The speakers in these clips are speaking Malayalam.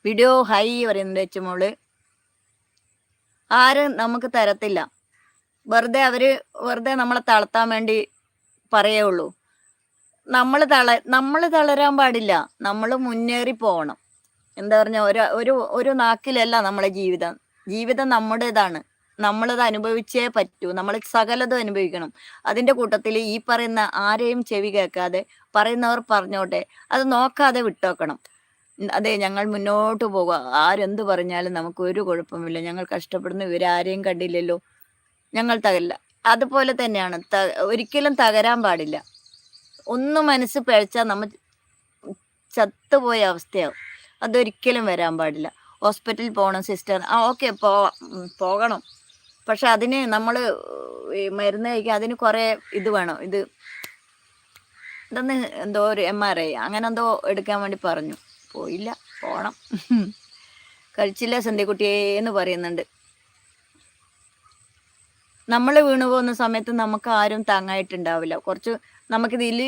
വീഡിയോ ഹൈ പറയുന്നുണ്ട് വെച്ചുമോള്. ആരും നമുക്ക് തരത്തില്ല. വെറുതെ നമ്മളെ തളർത്താൻ വേണ്ടി പറയുള്ളൂ. നമ്മള് തളരാൻ പാടില്ല. നമ്മള് മുന്നേറി പോകണം. എന്താ പറഞ്ഞ ഒരു നാക്കിലല്ല നമ്മളെ ജീവിതം. ജീവിതം നമ്മുടേതാണ്. നമ്മളത് അനുഭവിച്ചേ പറ്റൂ. നമ്മൾ സകലതും അനുഭവിക്കണം. അതിന്റെ കൂട്ടത്തില് ഈ പറയുന്ന ആരെയും ചെവി കേൾക്കാതെ പറയുന്നവർ പറഞ്ഞോട്ടെ. അത് നോക്കാതെ വിട്ടേക്കണം. അതെ, ഞങ്ങൾ മുന്നോട്ട് പോകുക. ആരെന്ത് പറഞ്ഞാലും നമുക്ക് ഒരു കുഴപ്പമില്ല. ഞങ്ങൾ കഷ്ടപ്പെടുന്ന ഇവരാരെയും കണ്ടില്ലല്ലോ. ഞങ്ങൾ തകരില്ല. അതുപോലെ തന്നെയാണ്. ഒരിക്കലും തകരാൻ പാടില്ല. ഒന്ന് മനസ്സ് പിഴച്ചാൽ നമ്മ ചത്തുപോയ അവസ്ഥയാവും. അതൊരിക്കലും വരാൻ പാടില്ല. ഹോസ്പിറ്റലിൽ പോകണം സിസ്റ്റർ. ഓക്കെ, പോകണം. പക്ഷെ അതിന് നമ്മൾ മരുന്ന് കഴിക്കാൻ അതിന് കുറേ ഇത് വേണം. ഇതൊന്ന് എന്തോ ഒരു MRI അങ്ങനെ എന്തോ എടുക്കാൻ വേണ്ടി പറഞ്ഞു. പോയില്ല, പോണം. കഴിച്ചില്ല സന്ധ്യക്കുട്ടിയേ എന്ന് പറയുന്നുണ്ട്. നമ്മൾ വീണു പോകുന്ന സമയത്ത് നമുക്ക് ആരും താങ്ങായിട്ടുണ്ടാവില്ല. കുറച്ച് നമുക്കിതിൽ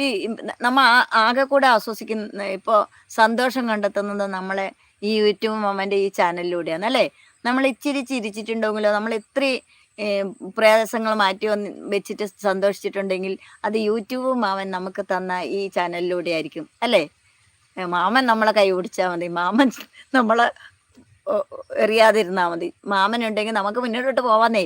നമ്മ ആകെ കൂടെ ആശ്വസിക്കുന്ന ഇപ്പോൾ സന്തോഷം കണ്ടെത്തുന്നത് നമ്മളെ ഈ യൂട്യൂബ് മൊമെൻ്റ് ഈ ചാനലിലൂടെയാണ് അല്ലേ. നമ്മൾ ഇച്ചിരി ചിരിച്ചിട്ടുണ്ടെങ്കിലോ, നമ്മൾ ഇത്രയും പ്രയാസങ്ങൾ മാറ്റി വെച്ചിട്ട് സന്തോഷിച്ചിട്ടുണ്ടെങ്കിൽ അത് യൂട്യൂബ് മാമൻ നമുക്ക് തന്ന ഈ ചാനലിലൂടെ ആയിരിക്കും അല്ലേ. മാമൻ നമ്മളെ കൈ പിടിച്ചാൽ മതി. മാമൻ നമ്മളെ എറിയാതിരുന്നാൽ മതി. മാമൻ ഉണ്ടെങ്കിൽ നമുക്ക് മുന്നോട്ട് പോവാന്നേ.